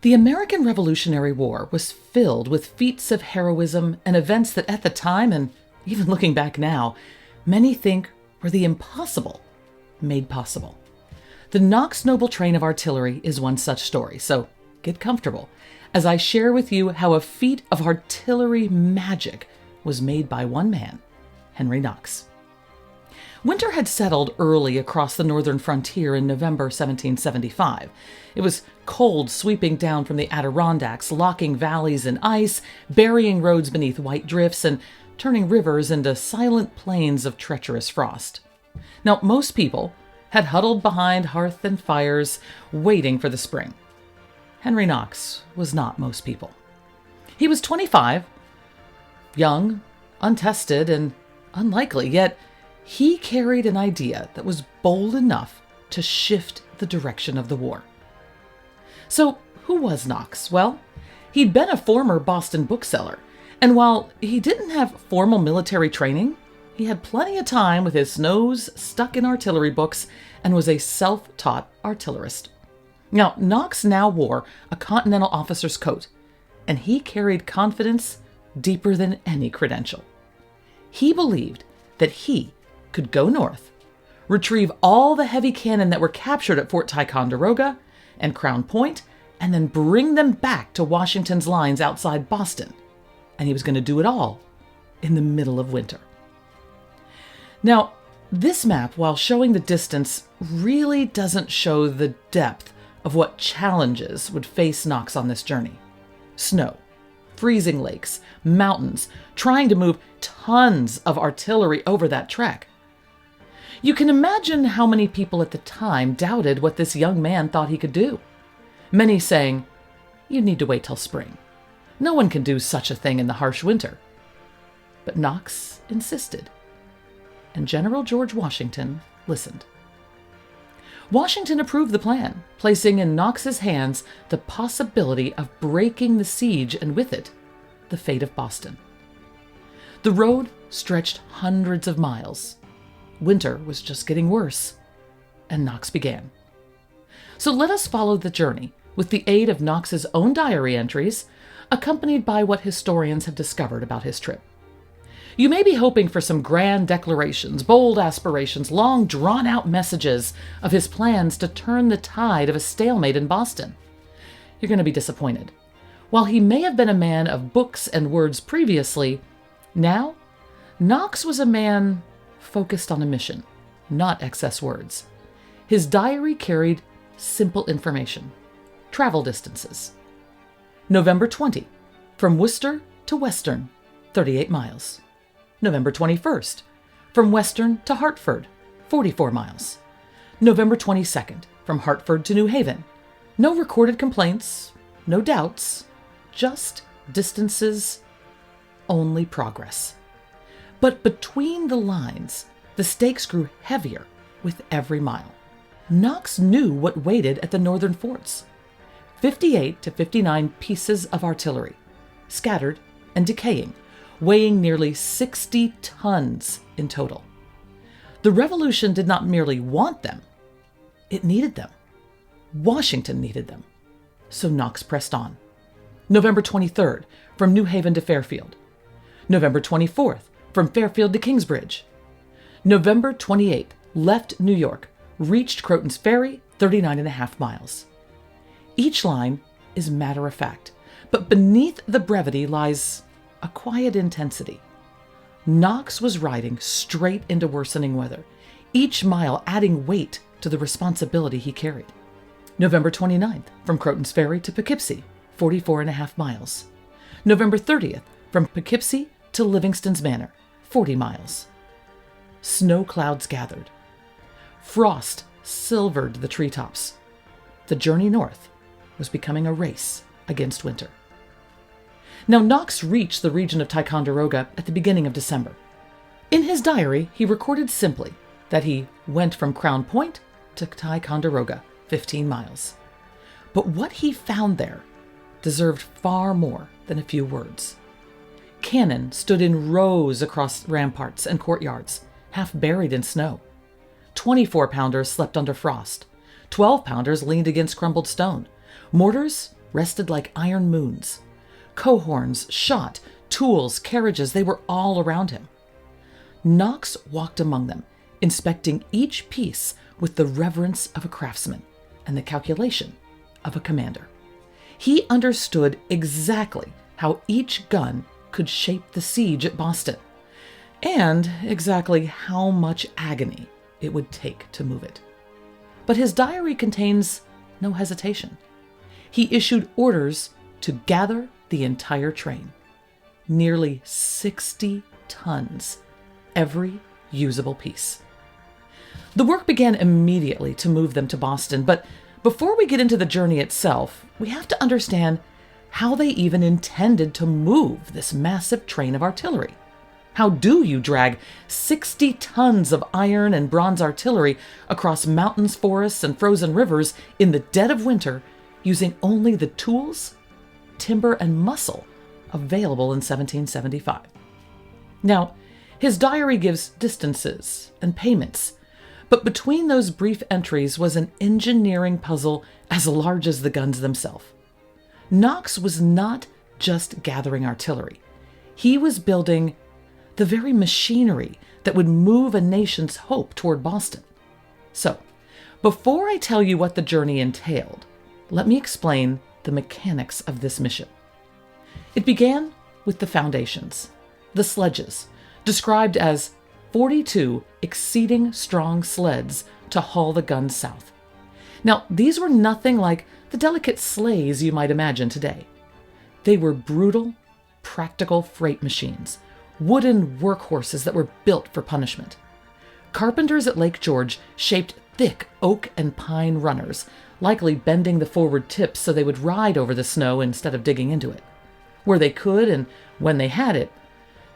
The American Revolutionary War was filled with feats of heroism and events that at the time, and even looking back now, many think were the impossible made possible. The Knox Noble Train of Artillery is one such story, so get comfortable as I share with you how a feat of artillery magic was made by one man, Henry Knox. Winter had settled early across the northern frontier in November 1775. It was cold sweeping down from the Adirondacks, locking valleys in ice, burying roads beneath white drifts, and turning rivers into silent plains of treacherous frost. Now, most people had huddled behind hearth and fires, waiting for the spring. Henry Knox was not most people. He was 25, young, untested, and unlikely, yet he carried an idea that was bold enough to shift the direction of the war. So, who was Knox? Well, he'd been a former Boston bookseller, and while he didn't have formal military training, he had plenty of time with his nose stuck in artillery books and was a self-taught artillerist. Now, Knox now wore a Continental officer's coat, and he carried confidence deeper than any credential. He believed that he could go north, retrieve all the heavy cannon that were captured at Fort Ticonderoga and Crown Point, and then bring them back to Washington's lines outside Boston. And he was going to do it all in the middle of winter. Now, this map, while showing the distance, really doesn't show the depth of what challenges would face Knox on this journey. Snow, freezing lakes, mountains, trying to move tons of artillery over that trek. You can imagine how many people at the time doubted what this young man thought he could do. Many saying, "You need to wait till spring. No one can do such a thing in the harsh winter." But Knox insisted, and General George Washington listened. Washington approved the plan, placing in Knox's hands the possibility of breaking the siege and with it, the fate of Boston. The road stretched hundreds of miles. Winter was just getting worse, and Knox began. So let us follow the journey with the aid of Knox's own diary entries, accompanied by what historians have discovered about his trip. You may be hoping for some grand declarations, bold aspirations, long drawn-out messages of his plans to turn the tide of a stalemate in Boston. You're going to be disappointed. While he may have been a man of books and words previously, now, Knox was a man focused on a mission, not excess words. His diary carried simple information. Travel distances. November 20, from Worcester to Western, 38 miles. November 21st, from Western to Hartford, 44 miles. November 22nd, from Hartford to New Haven. No recorded complaints, no doubts, just distances, only progress. But between the lines, the stakes grew heavier with every mile. Knox knew what waited at the northern forts. 58 to 59 pieces of artillery, scattered and decaying, weighing nearly 60 tons in total. The Revolution did not merely want them, it needed them. Washington needed them. So Knox pressed on. November 23rd, from New Haven to Fairfield. November 24th, from Fairfield to Kingsbridge. November 28th, left New York, reached Croton's Ferry, 39.5 miles. Each line is matter of fact, but beneath the brevity lies a quiet intensity. Knox was riding straight into worsening weather, each mile adding weight to the responsibility he carried. November 29th, from Croton's Ferry to Poughkeepsie, 44.5 miles. November 30th, from Poughkeepsie to Livingston's Manor, 40 miles. Snow clouds gathered. Frost silvered the treetops. The journey north was becoming a race against winter. Now, Knox reached the region of Ticonderoga at the beginning of December. In his diary, he recorded simply that he went from Crown Point to Ticonderoga, 15 miles. But what he found there deserved far more than a few words. Cannon stood in rows across ramparts and courtyards, half buried in snow. 24-pounders slept under frost. 12-pounders leaned against crumbled stone. Mortars rested like iron moons. Cohorns, shot, tools, carriages, they were all around him. Knox walked among them, inspecting each piece with the reverence of a craftsman and the calculation of a commander. He understood exactly how each gun could shape the siege at Boston, and exactly how much agony it would take to move it. But his diary contains no hesitation. He issued orders to gather the entire train, nearly 60 tons, every usable piece. The work began immediately to move them to Boston, but before we get into the journey itself, we have to understand how they even intended to move this massive train of artillery. How do you drag 60 tons of iron and bronze artillery across mountains, forests, and frozen rivers in the dead of winter using only the tools, timber, and muscle available in 1775? Now, his diary gives distances and payments, but between those brief entries was an engineering puzzle as large as the guns themselves. Knox was not just gathering artillery. He was building the very machinery that would move a nation's hope toward Boston. So, before I tell you what the journey entailed, let me explain the mechanics of this mission. It began with the foundations, the sledges, described as 42 exceeding strong sleds to haul the guns south. Now, these were nothing like the delicate sleighs you might imagine today. They were brutal, practical freight machines, wooden workhorses that were built for punishment. Carpenters at Lake George shaped thick oak and pine runners, likely bending the forward tips so they would ride over the snow instead of digging into it. Where they could and when they had it,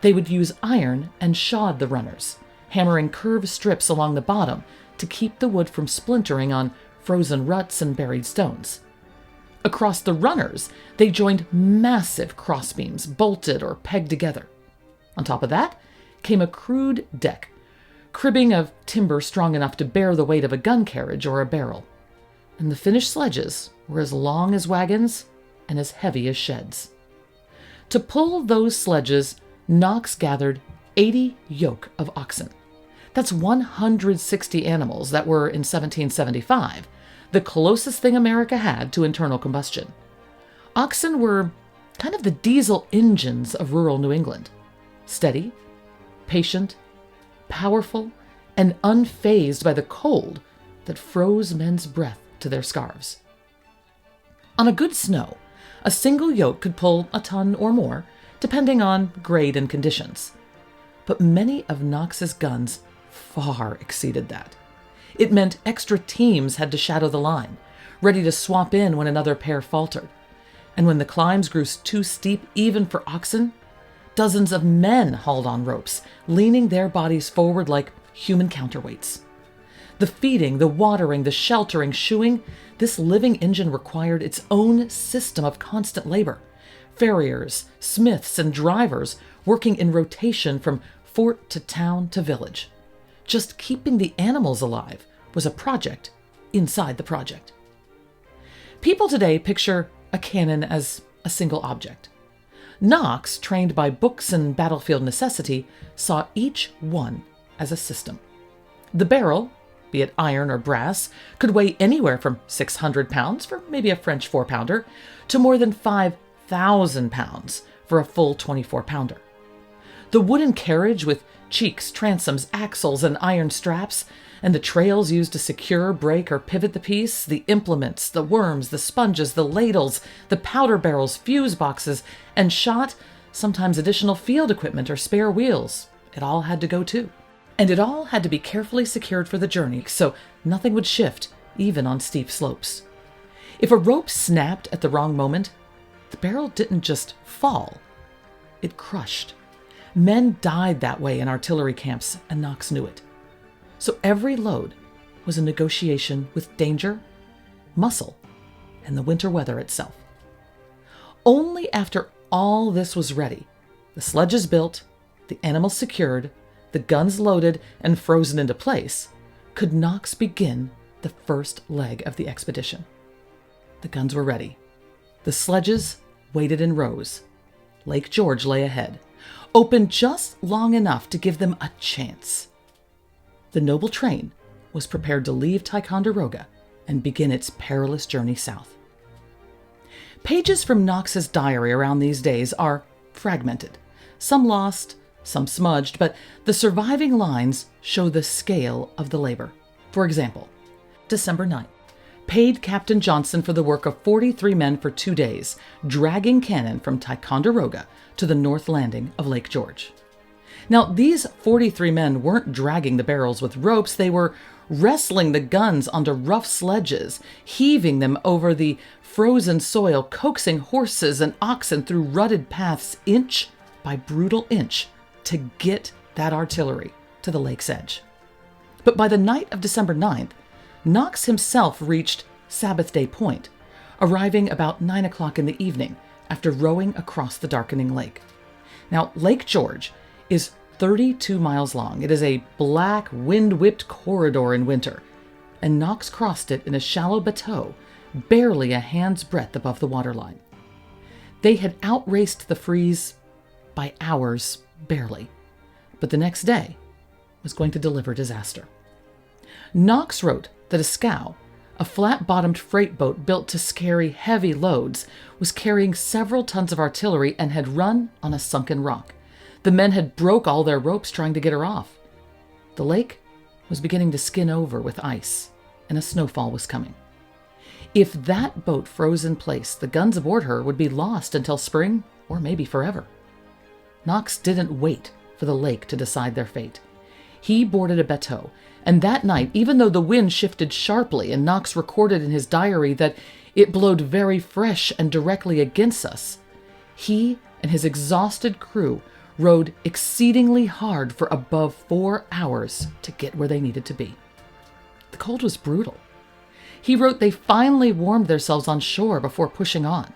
they would use iron and shod the runners, hammering curved strips along the bottom to keep the wood from splintering on frozen ruts and buried stones. Across the runners, they joined massive crossbeams bolted or pegged together. On top of that came a crude deck, cribbing of timber strong enough to bear the weight of a gun carriage or a barrel. And the finished sledges were as long as wagons and as heavy as sheds. To pull those sledges, Knox gathered 80 yoke of oxen. That's 160 animals that were, in 1775, the closest thing America had to internal combustion. Oxen were kind of the diesel engines of rural New England. Steady, patient, powerful, and unfazed by the cold that froze men's breath to their scarves. On a good snow, a single yoke could pull a ton or more, depending on grade and conditions. But many of Knox's guns far exceeded that. It meant extra teams had to shadow the line, ready to swap in when another pair faltered. And when the climbs grew too steep even for oxen, dozens of men hauled on ropes, leaning their bodies forward like human counterweights. The feeding, the watering, the sheltering, shoeing, this living engine required its own system of constant labor. Farriers, smiths, and drivers working in rotation from fort to town to village. Just keeping the animals alive was a project inside the project. People today picture a cannon as a single object. Knox, trained by books and battlefield necessity, saw each one as a system. The barrel, be it iron or brass, could weigh anywhere from 600 pounds for maybe a French 4-pounder to more than 5,000 pounds for a full 24-pounder. The wooden carriage with cheeks, transoms, axles, and iron straps, and the trails used to secure, break, or pivot the piece, the implements, the worms, the sponges, the ladles, the powder barrels, fuse boxes, and shot, sometimes additional field equipment or spare wheels. It all had to go too. And it all had to be carefully secured for the journey, so nothing would shift, even on steep slopes. If a rope snapped at the wrong moment, the barrel didn't just fall, it crushed. Men died that way in artillery camps, and Knox knew it. So every load was a negotiation with danger, muscle, and the winter weather itself. Only after all this was ready, the sledges built, the animals secured, the guns loaded and frozen into place, could Knox begin the first leg of the expedition. The guns were ready. The sledges waited in rows. Lake George lay ahead, open just long enough to give them a chance. The noble train was prepared to leave Ticonderoga and begin its perilous journey south. Pages from Knox's diary around these days are fragmented, some lost, some smudged, but the surviving lines show the scale of the labor. For example, December 9th, paid Captain Johnson for the work of 43 men for 2 days, dragging cannon from Ticonderoga to the north landing of Lake George. Now, these 43 men weren't dragging the barrels with ropes, they were wrestling the guns onto rough sledges, heaving them over the frozen soil, coaxing horses and oxen through rutted paths inch by brutal inch to get that artillery to the lake's edge. But by the night of December 9th, Knox himself reached Sabbath Day Point, arriving about 9 o'clock in the evening after rowing across the darkening lake. Now, Lake George is 32 miles long. It is a black, wind-whipped corridor in winter, and Knox crossed it in a shallow bateau, barely a hand's breadth above the waterline. They had outraced the freeze by hours, barely, but the next day was going to deliver disaster. Knox wrote that a scow, a flat-bottomed freight boat built to carry heavy loads, was carrying several tons of artillery and had run on a sunken rock. The men had broke all their ropes trying to get her off. The lake was beginning to skin over with ice, and a snowfall was coming. If that boat froze in place, the guns aboard her would be lost until spring, or maybe forever. Knox didn't wait for the lake to decide their fate. He boarded a bateau, and that night, even though the wind shifted sharply, and Knox recorded in his diary that it blowed very fresh and directly against us, he and his exhausted crew rowed exceedingly hard for above 4 hours to get where they needed to be. The cold was brutal. He wrote they finally warmed themselves on shore before pushing on.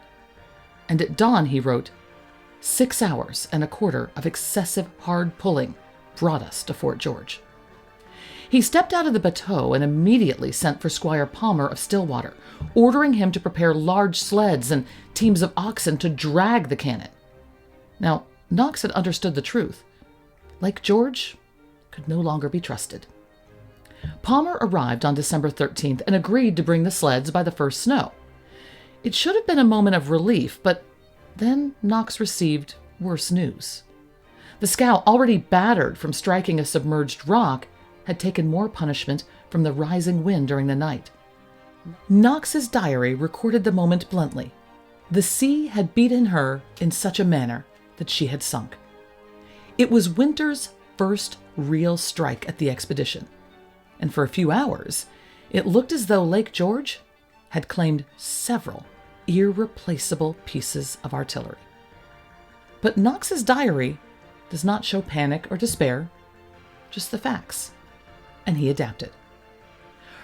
And at dawn, he wrote, 6 hours and a quarter of excessive hard pulling brought us to Fort George. He stepped out of the bateau and immediately sent for Squire Palmer of Stillwater, ordering him to prepare large sleds and teams of oxen to drag the cannon. Now, Knox had understood the truth. Lake George could no longer be trusted. Palmer arrived on December 13th and agreed to bring the sleds by the first snow. It should have been a moment of relief, but then Knox received worse news. The scow, already battered from striking a submerged rock, had taken more punishment from the rising wind during the night. Knox's diary recorded the moment bluntly. The sea had beaten her in such a manner that she had sunk. It was winter's first real strike at the expedition, and for a few hours, it looked as though Lake George had claimed several irreplaceable pieces of artillery. But Knox's diary does not show panic or despair, just the facts, and he adapted.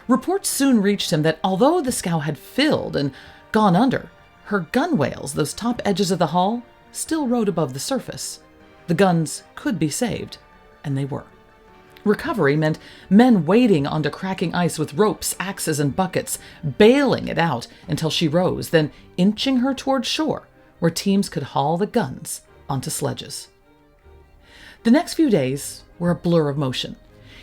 Reports soon reached him that although the scow had filled and gone under, her gunwales, those top edges of the hull, still rode above the surface. The guns could be saved, and they were. Recovery meant men wading onto cracking ice with ropes, axes, and buckets, bailing it out until she rose, then inching her toward shore, where teams could haul the guns onto sledges. The next few days were a blur of motion.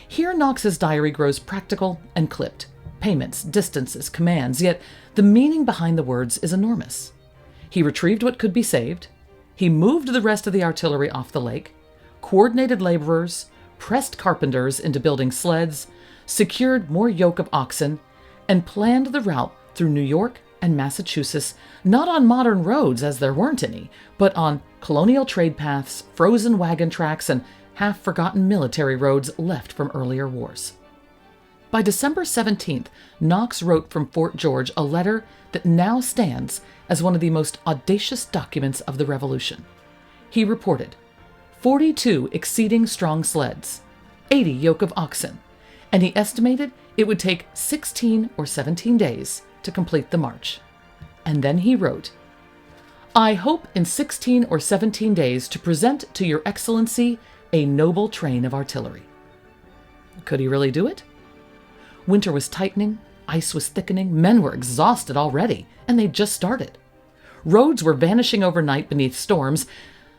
Here Knox's diary grows practical and clipped. Payments, distances, commands, yet the meaning behind the words is enormous. He retrieved what could be saved. He moved the rest of the artillery off the lake, coordinated laborers, pressed carpenters into building sleds, secured more yoke of oxen, and planned the route through New York and Massachusetts, not on modern roads as there weren't any, but on colonial trade paths, frozen wagon tracks, and half-forgotten military roads left from earlier wars. By December 17th, Knox wrote from Fort George a letter that now stands as one of the most audacious documents of the Revolution. He reported 42 exceeding strong sleds, 80 yoke of oxen, and he estimated it would take 16 or 17 days to complete the march. And then he wrote, I hope in 16 or 17 days to present to your excellency a noble train of artillery. Could he really do it? Winter was tightening, ice was thickening, men were exhausted already, and they'd just started. Roads were vanishing overnight beneath storms,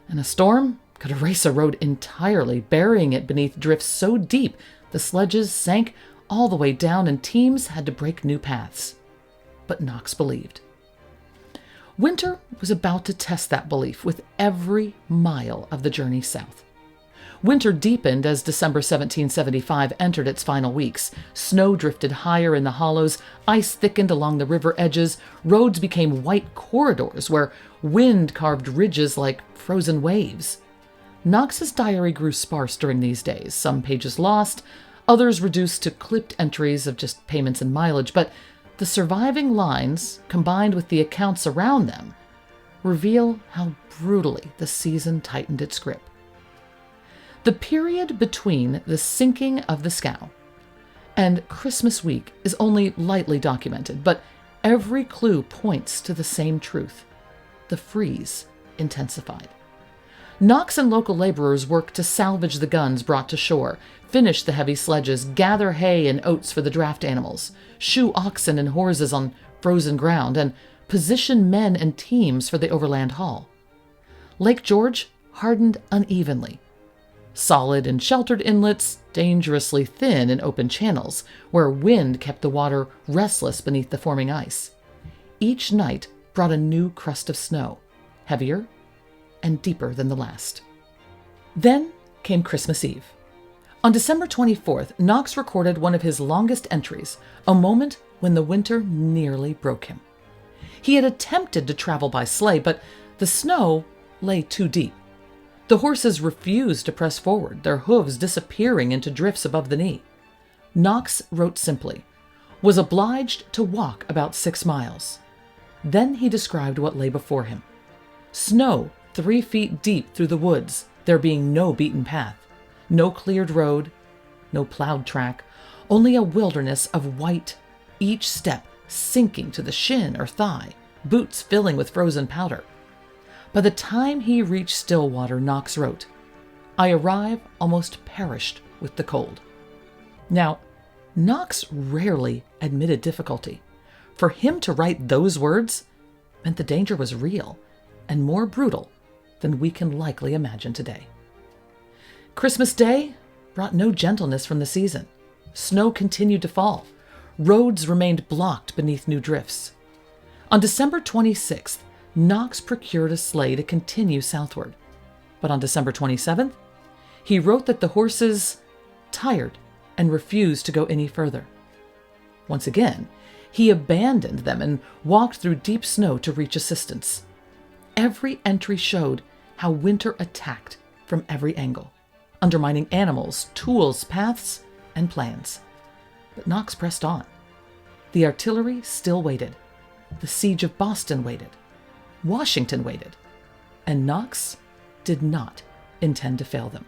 and a storm could erase a road entirely, burying it beneath drifts so deep the sledges sank all the way down and teams had to break new paths. But Knox believed. Winter was about to test that belief with every mile of the journey south. Winter deepened as December 1775 entered its final weeks. Snow drifted higher in the hollows, ice thickened along the river edges, roads became white corridors where wind carved ridges like frozen waves. Knox's diary grew sparse during these days, some pages lost, others reduced to clipped entries of just payments and mileage, but the surviving lines, combined with the accounts around them, reveal how brutally the season tightened its grip. The period between the sinking of the scow and Christmas week is only lightly documented, but every clue points to the same truth. The freeze intensified. Knox and local laborers worked to salvage the guns brought to shore, finish the heavy sledges, gather hay and oats for the draft animals, shoe oxen and horses on frozen ground, and position men and teams for the overland haul. Lake George hardened unevenly. Solid and sheltered inlets, dangerously thin in open channels, where wind kept the water restless beneath the forming ice. Each night brought a new crust of snow, heavier and deeper than the last. Then came Christmas Eve. On December 24th, Knox recorded one of his longest entries, a moment when the winter nearly broke him. He had attempted to travel by sleigh, but the snow lay too deep. The horses refused to press forward, their hooves disappearing into drifts above the knee. Knox wrote simply, was obliged to walk about 6 miles. Then he described what lay before him. Snow 3 feet deep through the woods, there being no beaten path, no cleared road, no plowed track, only a wilderness of white, each step sinking to the shin or thigh, boots filling with frozen powder. By the time he reached Stillwater, Knox wrote, I arrive almost perished with the cold. Now, Knox rarely admitted difficulty. For him to write those words meant the danger was real and more brutal than we can likely imagine today. Christmas Day brought no gentleness from the season. Snow continued to fall. Roads remained blocked beneath new drifts. On December 26th, Knox procured a sleigh to continue southward. But on December 27th, he wrote that the horses tired and refused to go any further. Once again, he abandoned them and walked through deep snow to reach assistance. Every entry showed how winter attacked from every angle, undermining animals, tools, paths, and plans. But Knox pressed on. The artillery still waited. The siege of Boston waited. Washington waited. And Knox did not intend to fail them.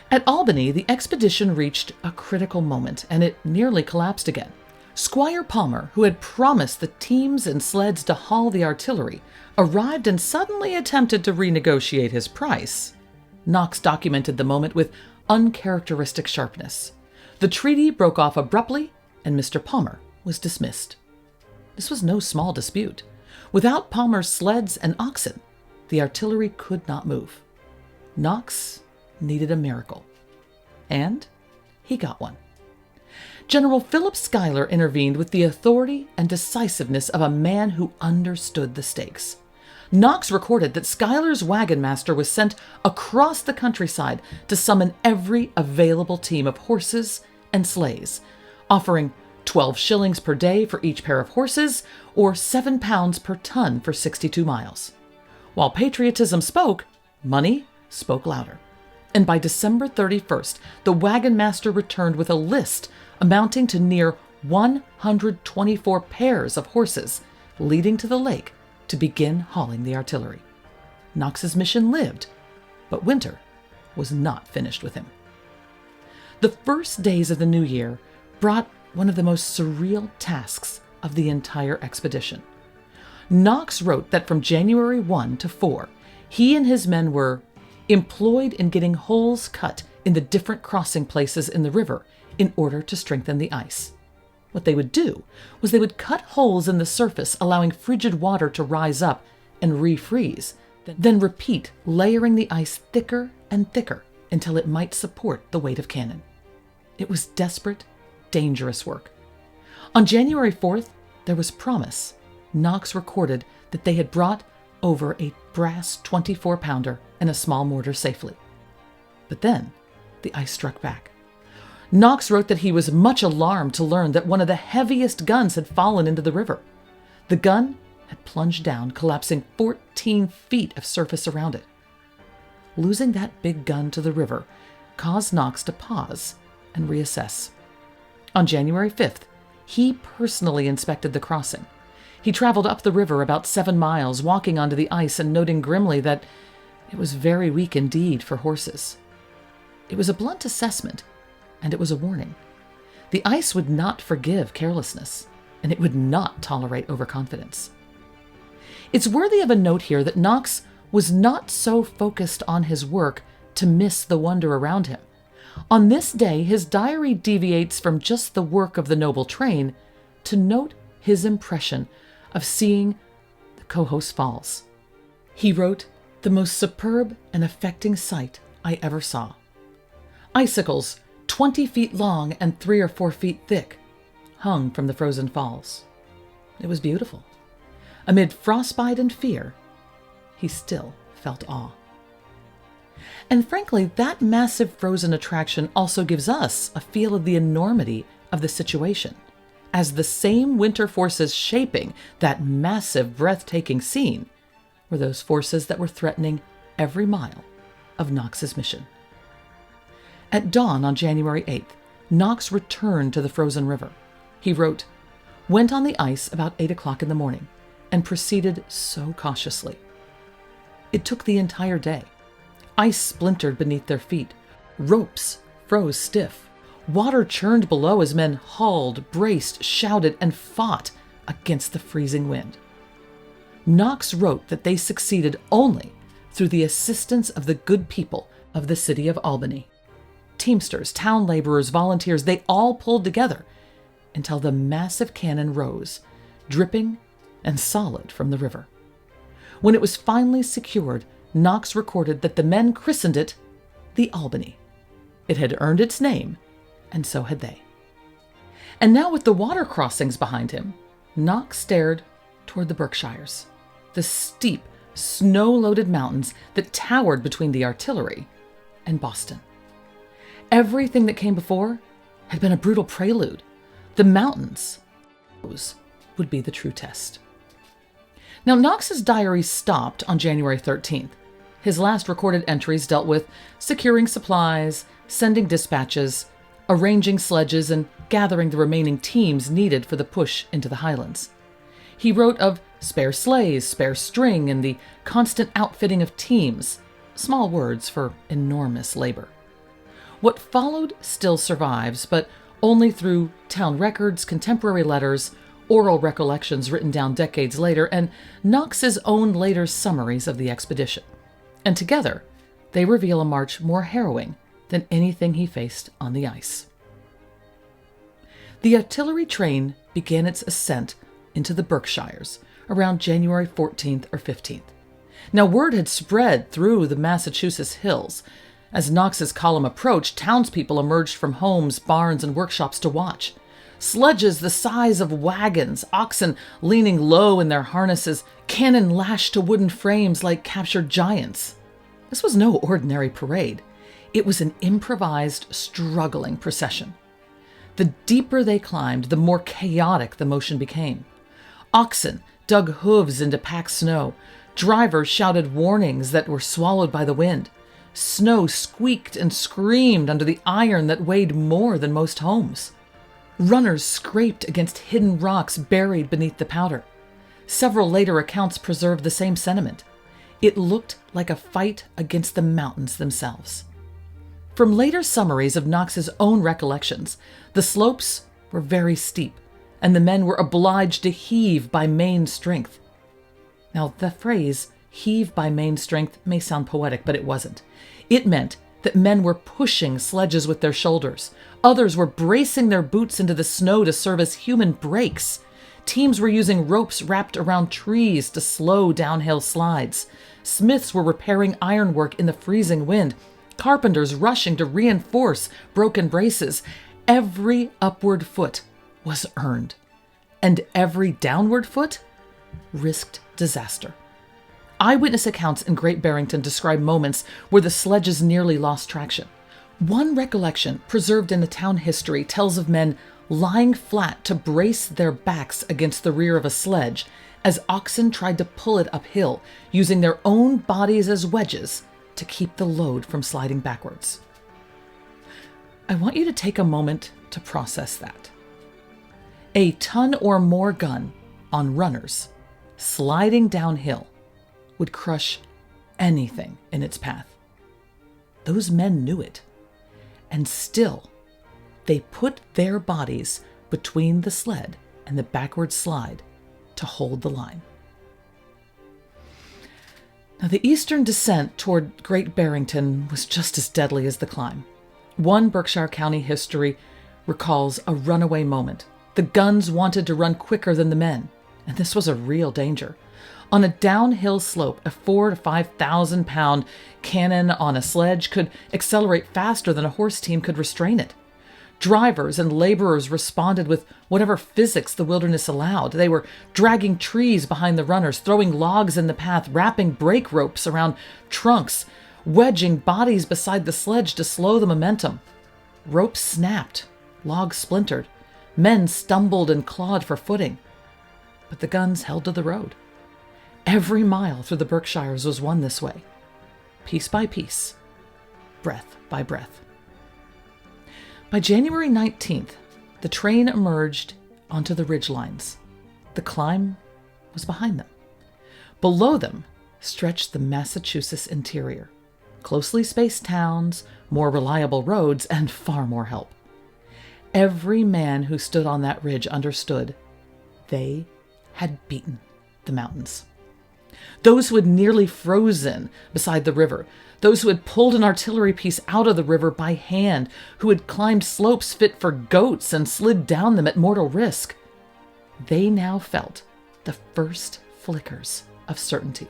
At Albany, the expedition reached a critical moment, and it nearly collapsed again. Squire Palmer, who had promised the teams and sleds to haul the artillery, arrived and suddenly attempted to renegotiate his price. Knox documented the moment with uncharacteristic sharpness. The treaty broke off abruptly, and Mr. Palmer was dismissed. This was no small dispute. Without Palmer's sleds and oxen, the artillery could not move. Knox needed a miracle. And he got one. General Philip Schuyler intervened with the authority and decisiveness of a man who understood the stakes. Knox recorded that Schuyler's wagon master was sent across the countryside to summon every available team of horses and sleighs, offering 12 shillings per day for each pair of horses, or 7 pounds per ton for 62 miles. While patriotism spoke, money spoke louder. And by December 31st, the wagon master returned with a list amounting to near 124 pairs of horses, leading to the lake to begin hauling the artillery. Knox's mission lived, but winter was not finished with him. The first days of the new year brought one of the most surreal tasks of the entire expedition. Knox wrote that from January 1 to 4, he and his men were employed in getting holes cut in the different crossing places in the river in order to strengthen the ice. What they would do was they would cut holes in the surface, allowing frigid water to rise up and refreeze, then repeat, layering the ice thicker and thicker until it might support the weight of cannon. It was desperate, dangerous work. On January 4th, there was promise. Knox recorded that they had brought over a brass 24-pounder and a small mortar safely. But then the ice struck back. Knox wrote that he was much alarmed to learn that one of the heaviest guns had fallen into the river. The gun had plunged down, collapsing 14 feet of surface around it. Losing that big gun to the river caused Knox to pause and reassess. On January 5th, he personally inspected the crossing. He traveled up the river about 7 miles, walking onto the ice and noting grimly that it was very weak indeed for horses. It was a blunt assessment, and it was a warning. The ice would not forgive carelessness, and it would not tolerate overconfidence. It's worthy of a note here that Knox was not so focused on his work to miss the wonder around him. On this day, his diary deviates from just the work of the noble train to note his impression of seeing the Cohoes Falls. He wrote, "The most superb and affecting sight I ever saw. Icicles 20 feet long and 3 or 4 feet thick hung from the frozen falls. It was beautiful. Amid frostbite and fear, he still felt awe." And frankly, that massive frozen attraction also gives us a feel of the enormity of the situation, as the same winter forces shaping that massive, breathtaking scene were those forces that were threatening every mile of Knox's mission. At dawn on January 8th, Knox returned to the frozen river. He wrote, "Went on the ice about 8 o'clock in the morning and proceeded so cautiously. It took the entire day. Ice splintered beneath their feet. Ropes froze stiff. Water churned below as men hauled, braced, shouted, and fought against the freezing wind." Knox wrote that they succeeded only through the assistance of the good people of the city of Albany. Teamsters, town laborers, volunteers, they all pulled together until the massive cannon rose, dripping and solid from the river. When it was finally secured, Knox recorded that the men christened it the Albany. It had earned its name, and so had they. And now with the water crossings behind him, Knox stared toward the Berkshires, the steep, snow-loaded mountains that towered between the artillery and Boston. Everything that came before had been a brutal prelude. The mountains, those would be the true test. Now, Knox's diary stopped on January 13th. His last recorded entries dealt with securing supplies, sending dispatches, arranging sledges, and gathering the remaining teams needed for the push into the highlands. He wrote of spare sleighs, spare string, and the constant outfitting of teams, small words for enormous labor. What followed still survives, but only through town records, contemporary letters, oral recollections written down decades later, and Knox's own later summaries of the expedition. And together, they reveal a march more harrowing than anything he faced on the ice. The artillery train began its ascent into the Berkshires around January 14th or 15th. Now, word had spread through the Massachusetts hills. As Knox's column approached, townspeople emerged from homes, barns, and workshops to watch. Sledges the size of wagons, oxen leaning low in their harnesses, cannon lashed to wooden frames like captured giants. This was no ordinary parade. It was an improvised, struggling procession. The deeper they climbed, the more chaotic the motion became. Oxen dug hooves into packed snow. Drivers shouted warnings that were swallowed by the wind. Snow squeaked and screamed under the iron that weighed more than most homes. Runners scraped against hidden rocks buried beneath the powder. Several later accounts preserved the same sentiment. It looked like a fight against the mountains themselves. From later summaries of Knox's own recollections, the slopes were very steep, and the men were obliged to heave by main strength. Now, the phrase, heave by main strength, may sound poetic, but it wasn't. It meant that men were pushing sledges with their shoulders. Others were bracing their boots into the snow to serve as human brakes. Teams were using ropes wrapped around trees to slow downhill slides. Smiths were repairing ironwork in the freezing wind. Carpenters rushing to reinforce broken braces. Every upward foot was earned, and every downward foot risked disaster. Eyewitness accounts in Great Barrington describe moments where the sledges nearly lost traction. One recollection preserved in the town history tells of men lying flat to brace their backs against the rear of a sledge as oxen tried to pull it uphill, using their own bodies as wedges to keep the load from sliding backwards. I want you to take a moment to process that. A ton or more gun on runners sliding downhill would crush anything in its path. Those men knew it, and still they put their bodies between the sled and the backward slide to hold the line. Now, the eastern descent toward Great Barrington was just as deadly as the climb. One Berkshire County history recalls a runaway moment. The guns wanted to run quicker than the men, and this was a real danger. On a downhill slope, a 4,000 to 5,000 pound cannon on a sledge could accelerate faster than a horse team could restrain it. Drivers and laborers responded with whatever physics the wilderness allowed. They were dragging trees behind the runners, throwing logs in the path, wrapping brake ropes around trunks, wedging bodies beside the sledge to slow the momentum. Ropes snapped, logs splintered, men stumbled and clawed for footing. But the guns held to the road. Every mile through the Berkshires was won this way, piece by piece, breath by breath. By January 19th, the train emerged onto the ridgelines. The climb was behind them. Below them stretched the Massachusetts interior, closely spaced towns, more reliable roads, and far more help. Every man who stood on that ridge understood they had beaten the mountains. Those who had nearly frozen beside the river, those who had pulled an artillery piece out of the river by hand, who had climbed slopes fit for goats and slid down them at mortal risk, they now felt the first flickers of certainty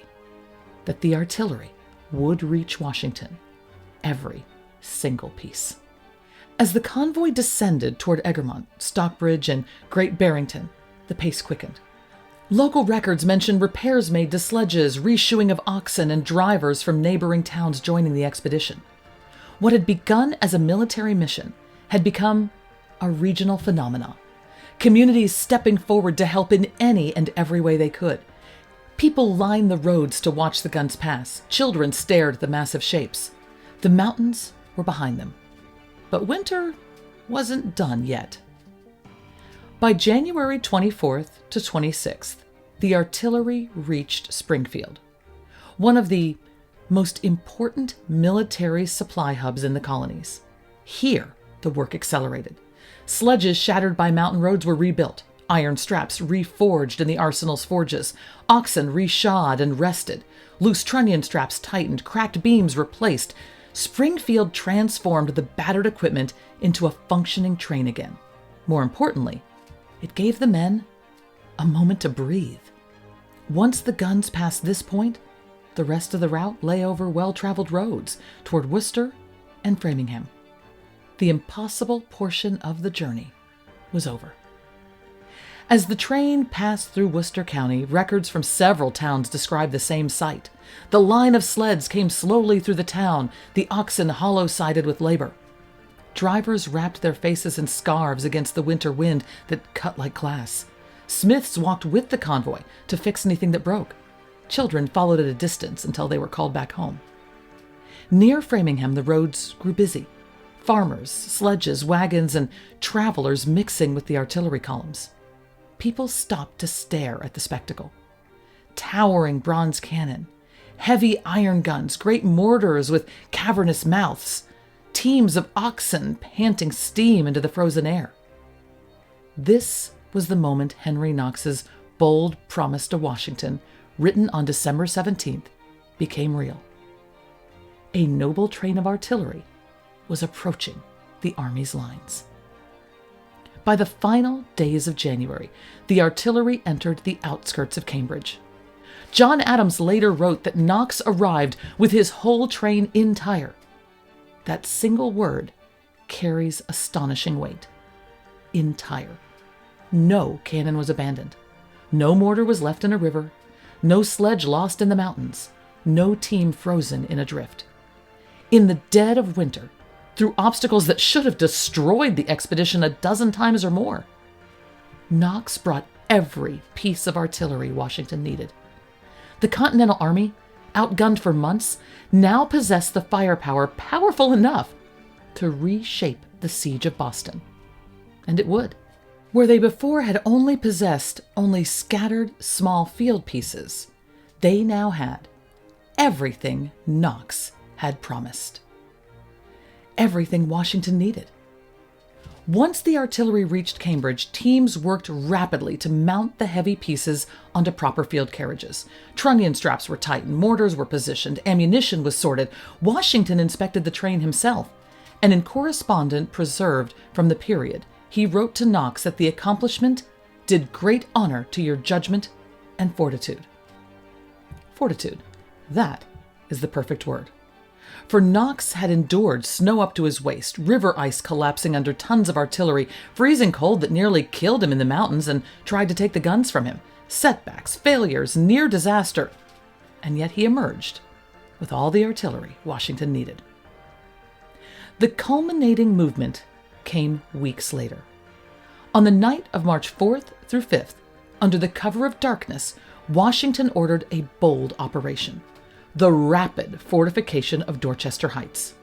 that the artillery would reach Washington, every single piece. As the convoy descended toward Egremont, Stockbridge, and Great Barrington, the pace quickened. Local records mention repairs made to sledges, reshoeing of oxen, and drivers from neighboring towns joining the expedition. What had begun as a military mission had become a regional phenomenon. Communities stepping forward to help in any and every way they could. People lined the roads to watch the guns pass. Children stared at the massive shapes. The mountains were behind them. But winter wasn't done yet. By January 24th to 26th, the artillery reached Springfield, one of the most important military supply hubs in the colonies. Here, the work accelerated. Sledges shattered by mountain roads were rebuilt, iron straps reforged in the arsenal's forges, oxen reshod and rested, loose trunnion straps tightened, cracked beams replaced. Springfield transformed the battered equipment into a functioning train again. More importantly, it gave the men a moment to breathe. Once the guns passed this point, the rest of the route lay over well-traveled roads toward Worcester and Framingham. The impossible portion of the journey was over. As the train passed through Worcester County, records from several towns describe the same sight. The line of sleds came slowly through the town, the oxen hollow-sided with labor. Drivers wrapped their faces in scarves against the winter wind that cut like glass. Smiths walked with the convoy to fix anything that broke. Children followed at a distance until they were called back home. Near Framingham, the roads grew busy. Farmers, sledges, wagons, and travelers mixing with the artillery columns. People stopped to stare at the spectacle. Towering bronze cannon, heavy iron guns, great mortars with cavernous mouths, teams of oxen panting steam into the frozen air. This was the moment Henry Knox's bold promise to Washington, written on December 17th, became real. A noble train of artillery was approaching the Army's lines. By the final days of January, the artillery entered the outskirts of Cambridge. John Adams later wrote that Knox arrived with his whole train entire. That single word carries astonishing weight. Entire. No cannon was abandoned. No mortar was left in a river. No sledge lost in the mountains. No team frozen in a drift. In the dead of winter, through obstacles that should have destroyed the expedition a dozen times or more, Knox brought every piece of artillery Washington needed. The Continental Army, outgunned for months, now possessed the firepower powerful enough to reshape the siege of Boston. And it would. Where they before had only possessed scattered small field pieces, they now had everything Knox had promised. Everything Washington needed. Once the artillery reached Cambridge, teams worked rapidly to mount the heavy pieces onto proper field carriages. Trunnion straps were tightened, mortars were positioned, ammunition was sorted. Washington inspected the train himself, and in correspondence preserved from the period, he wrote to Knox that the accomplishment did great honor to your judgment and fortitude. Fortitude, that is the perfect word. For Knox had endured snow up to his waist, river ice collapsing under tons of artillery, freezing cold that nearly killed him in the mountains and tried to take the guns from him, setbacks, failures, near disaster. And yet he emerged with all the artillery Washington needed. The culminating movement came weeks later. On the night of March 4th through 5th, under the cover of darkness, Washington ordered a bold operation: the rapid fortification of Dorchester Heights.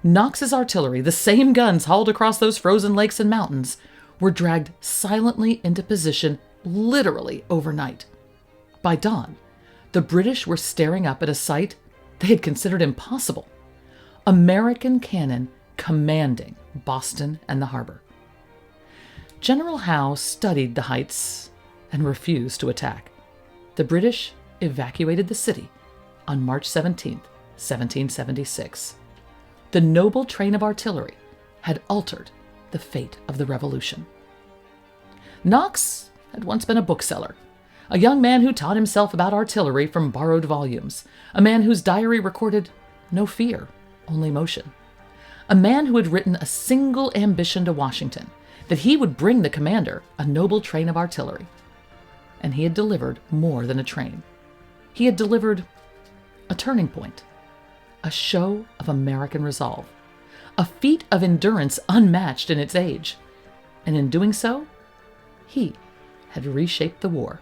Knox's artillery, the same guns hauled across those frozen lakes and mountains, were dragged silently into position literally overnight. By dawn, the British were staring up at a sight they had considered impossible: American cannon commanding Boston and the harbor. General Howe studied the heights and refused to attack. The British evacuated the city on March 17, 1776. The noble train of artillery had altered the fate of the Revolution. Knox had once been a bookseller, a young man who taught himself about artillery from borrowed volumes, a man whose diary recorded no fear, only motion, a man who had written a single ambition to Washington, that he would bring the commander a noble train of artillery. And he had delivered more than a train. He had delivered a turning point, a show of American resolve, a feat of endurance unmatched in its age. And in doing so, he had reshaped the war.